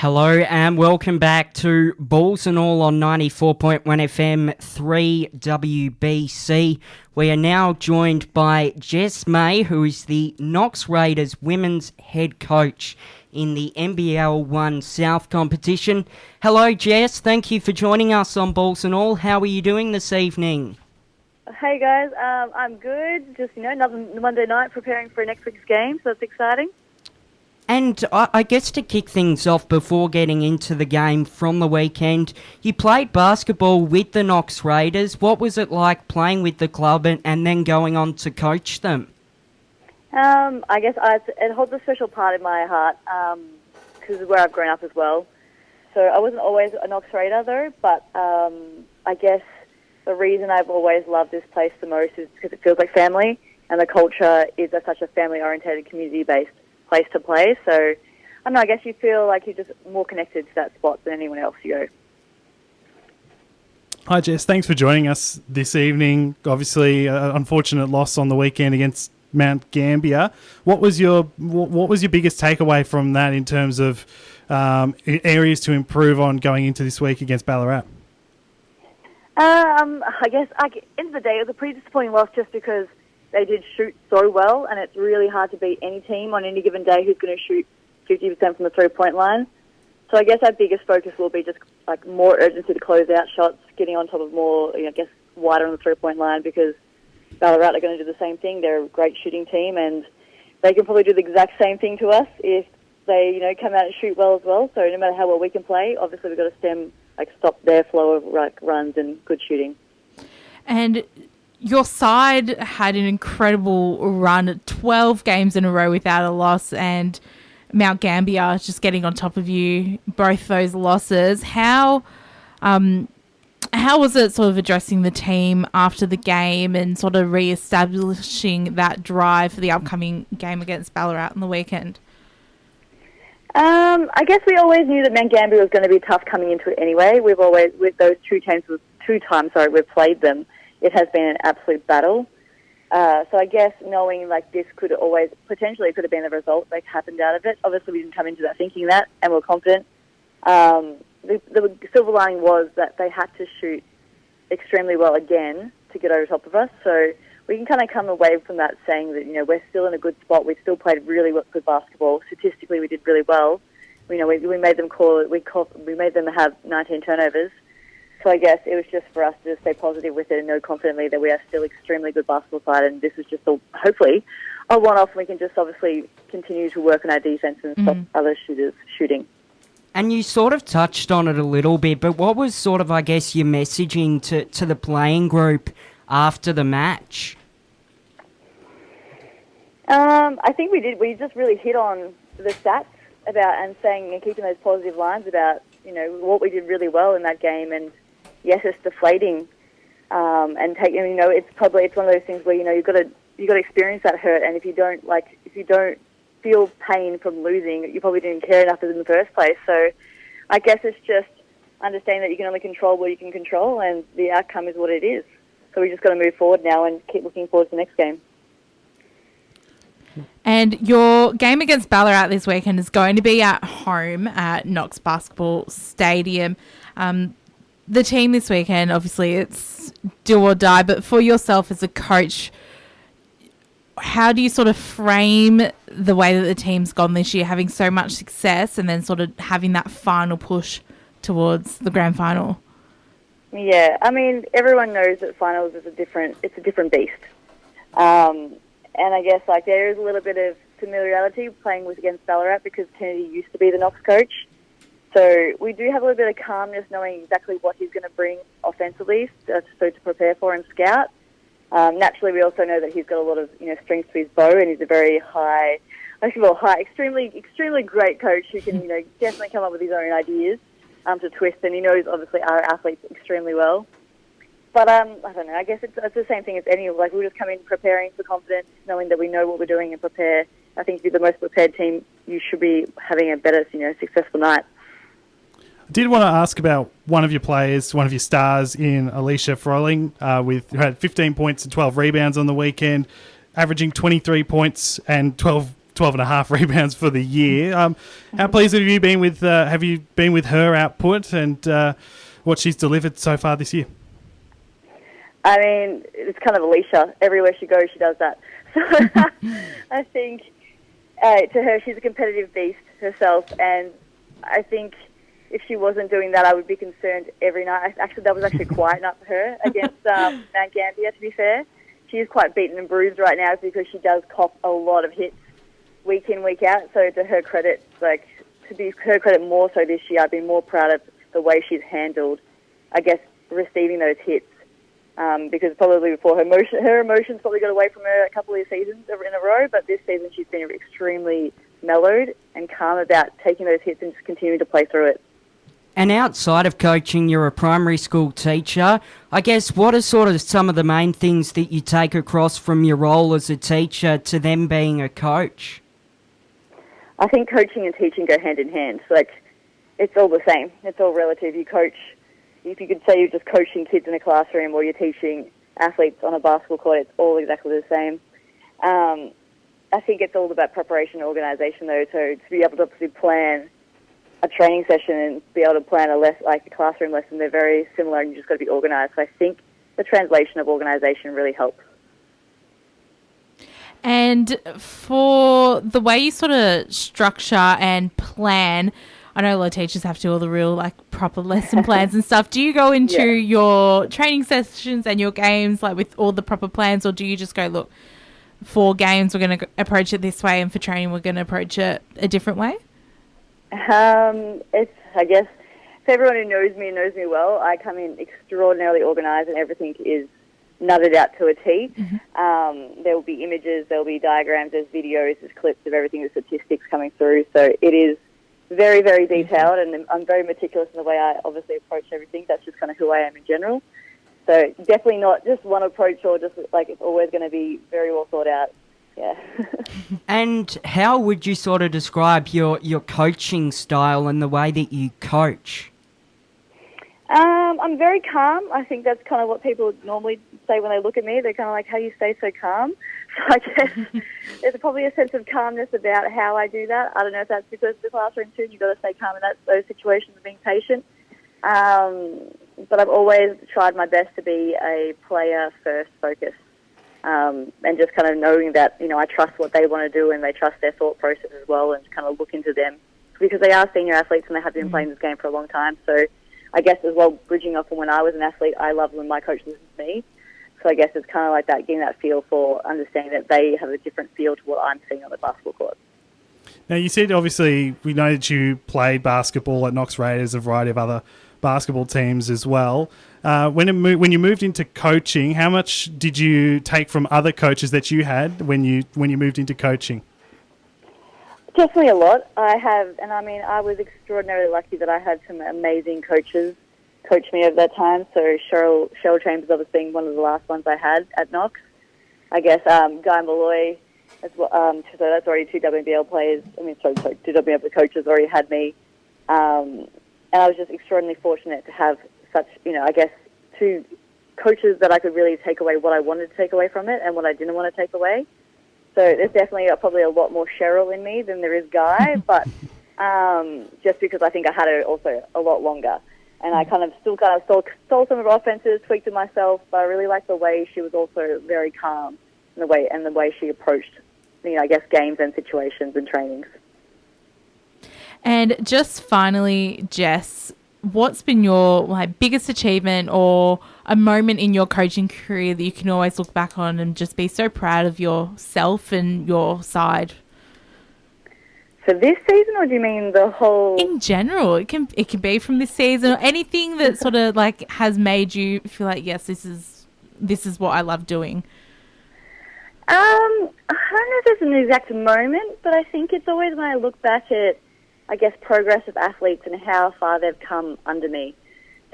Hello and welcome back to Balls and All on 94.1 FM 3WBC. We are now joined by Jess May, who is the Knox Raiders women's head coach in the NBL 1 South competition. Hello Jess, thank you for joining us on Balls and All. How are you doing this evening? Hey guys, I'm good. Just, another Monday night preparing for next week's game, so it's exciting. And I guess to kick things off before getting into the game from the weekend, you played basketball with the Knox Raiders. What was it like playing with the club and then going on to coach them? I guess it holds a special part in my heart because of where I've grown up as well. So I wasn't always a Knox Raider though, but I guess the reason I've always loved this place the most is because it feels like family, and the culture is such a family-orientated, community-based place to play. So, I don't know, I guess you feel like you're just more connected to that spot than anyone else you go. Hi Jess, thanks for joining us this evening. Obviously, unfortunate loss on the weekend against Mount Gambier. What was your biggest takeaway from that in terms of areas to improve on going into this week against Ballarat? I guess, end of the day, it was a pretty disappointing loss just because they did shoot so well, and it's really hard to beat any team on any given day who's going to shoot 50% from the three-point line. So I guess our biggest focus will be just like more urgency to close out shots, getting on top of more, wider on the three-point line, because Ballarat are going to do the same thing. They're a great shooting team, and they can probably do the exact same thing to us if they, come out and shoot well as well. So no matter how well we can play, obviously we've got to stop their flow of runs and good shooting. And your side had an incredible run, 12 games in a row without a loss, and Mount Gambier just getting on top of you, both those losses. How was it sort of addressing the team after the game and sort of re-establishing that drive for the upcoming game against Ballarat on the weekend? I guess we always knew that Mount Gambier was going to be tough coming into it anyway. We've always, with those two times we've played them, it has been an absolute battle. So I guess knowing this could have been the result that happened out of it. Obviously we didn't come into that thinking that, and we're confident. The silver lining was that they had to shoot extremely well again to get over top of us. So we can kind of come away from that saying that, we're still in a good spot. We've still played really good basketball. Statistically, we did really well. We made them we made them have 19 turnovers. So I guess it was just for us to just stay positive with it and know confidently that we are still extremely good basketball side, and this is just hopefully a one-off, and we can just obviously continue to work on our defense and stop other shooters shooting. And you sort of touched on it a little bit, but what was sort of, I guess, your messaging to the playing group after the match? I think we did. We just really hit on the stats and saying and keeping those positive lines about, what we did really well in that game. And yes, it's deflating, and taking. It's one of those things where you've got to experience that hurt, and if you don't feel pain from losing, you probably didn't care enough in the first place. So I guess it's just understanding that you can only control what you can control, and the outcome is what it is. So we just got to move forward now and keep looking forward to the next game. And your game against Ballarat this weekend is going to be at home at Knox Basketball Stadium. The team this weekend, obviously, it's do or die, but for yourself as a coach, how do you sort of frame the way that the team's gone this year, having so much success and then sort of having that final push towards the grand final? Yeah, everyone knows that finals is a different beast. And I guess there is a little bit of familiarity playing against Ballarat because Kennedy used to be the Knox coach. So we do have a little bit of calmness knowing exactly what he's going to bring offensively, so to prepare for and scout. Naturally, we also know that he's got a lot of strings to his bow, and he's a very extremely great coach who can definitely come up with his own ideas to twist, and he knows obviously our athletes extremely well. But I don't know. I guess it's the same thing as any. We just come in preparing for confidence, knowing that we know what we're doing and prepare. I think to be the most prepared team, you should be having a better, successful night. I did want to ask about one of your players, one of your stars in Alicia Froling, who had 15 points and 12 rebounds on the weekend, averaging 23 points and 12 12 and a half rebounds for the year. How pleased have you been with her output and what she's delivered so far this year? I mean, it's kind of Alicia. Everywhere she goes, she does that. So I think to her, she's a competitive beast herself, and I think if she wasn't doing that, I would be concerned every night. Actually, that was actually a quiet night for her against Mount Gambier, to be fair. She is quite beaten and bruised right now because she does cop a lot of hits week in, week out. So to her credit, more so this year, I've been more proud of the way she's handled, I guess, receiving those hits. Because probably before her emotions probably got away from her a couple of seasons in a row, but this season she's been extremely mellowed and calm about taking those hits and just continuing to play through it. And outside of coaching, you're a primary school teacher. I guess what are sort of some of the main things that you take across from your role as a teacher to them being a coach? I think coaching and teaching go hand in hand. It's all the same. It's all relative. You coach. If you could say you're just coaching kids in a classroom or you're teaching athletes on a basketball court, it's all exactly the same. I think it's all about preparation and organisation, though. So to be able to obviously plan a training session and be able to plan a classroom lesson, they're very similar, and you just got to be organised. So I think the translation of organisation really helps. And for the way you sort of structure and plan, I know a lot of teachers have to do all the real proper lesson plans and stuff. Do you go into your training sessions and your games with all the proper plans, or do you just go, look, for games we're going to approach it this way and for training we're going to approach it a different way? I guess, for everyone who knows me well, I come in extraordinarily organised and everything is nutted out to a T. Mm-hmm. There will be images, there will be diagrams, there's videos, there's clips of everything, the statistics coming through. So it is very, very detailed, and I'm very meticulous in the way I obviously approach everything. That's just kind of who I am in general. So definitely not just one approach or just it's always going to be very well thought out. Yeah. And how would you sort of describe your coaching style and the way that you coach? I'm very calm. I think that's kind of what people normally say when they look at me. They're kind of like, how do you stay so calm? So I guess there's probably a sense of calmness about how I do that. I don't know if that's because of the classroom too, you've got to stay calm in those situations of being patient. But I've always tried my best to be a player-first focus. And just kind of knowing that, I trust what they want to do and they trust their thought process as well, and kind of look into them because they are senior athletes and they have been playing this game for a long time. So I guess as well, bridging off from when I was an athlete, I love when my coach listens to me. So I guess it's kind of like that, getting that feel for understanding that they have a different feel to what I'm seeing on the basketball court. Now, you said, obviously, we know that you played basketball at Knox Raiders, a variety of other basketball teams as well. When you moved into coaching, how much did you take from other coaches that you had when you moved into coaching? Definitely a lot. I was extraordinarily lucky that I had some amazing coaches coach me over that time. So Cheryl Chambers obviously being one of the last ones I had at Knox. I guess Guy Malloy, as well, so that's already two WNBL players. Two WNBL coaches already had me. And I was just extraordinarily fortunate to have such, two coaches that I could really take away what I wanted to take away from it and what I didn't want to take away. So there's definitely probably a lot more Cheryl in me than there is Guy, but just because I think I had her also a lot longer. And I still stole some of her offenses, tweaked it myself, but I really liked the way she was also very calm in the way she approached, games and situations and trainings. And just finally, Jess, what's been your biggest achievement or a moment in your coaching career that you can always look back on and just be so proud of yourself and your side? For this season, or do you mean the whole? In general, it can be from this season or anything that sort of has made you feel like, yes, this is what I love doing. I don't know if there's an exact moment, but I think it's always when I look back at, progress of athletes and how far they've come under me.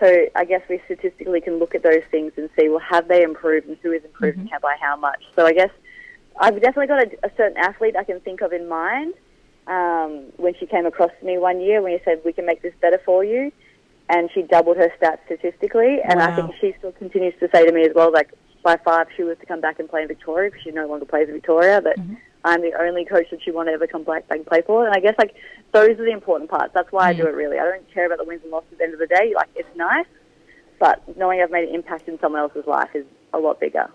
So I guess we statistically can look at those things and see, well, have they improved and who is improving by how much? So I guess I've definitely got a certain athlete I can think of in mind when she came across to me one year when you said, we can make this better for you. And she doubled her stats statistically. And I think she still continues to say to me as well, by far if she was to come back and play in Victoria, because she no longer plays in Victoria, that I'm the only coach that she want to ever come back and play for. And I guess, like, those are the important parts. That's why I do it, really. I don't care about the wins and losses at the end of the day. Like, it's nice, but knowing I've made an impact in someone else's life is a lot bigger.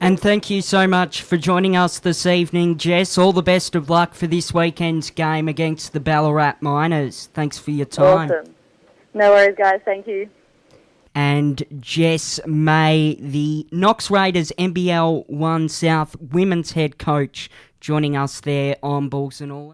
And thank you so much for joining us this evening, Jess. All the best of luck for this weekend's game against the Ballarat Miners. Thanks for your time. Awesome. No worries, guys. Thank you. And Jess May, the Knox Raiders NBL 1 South women's head coach, joining us there on Balls and All.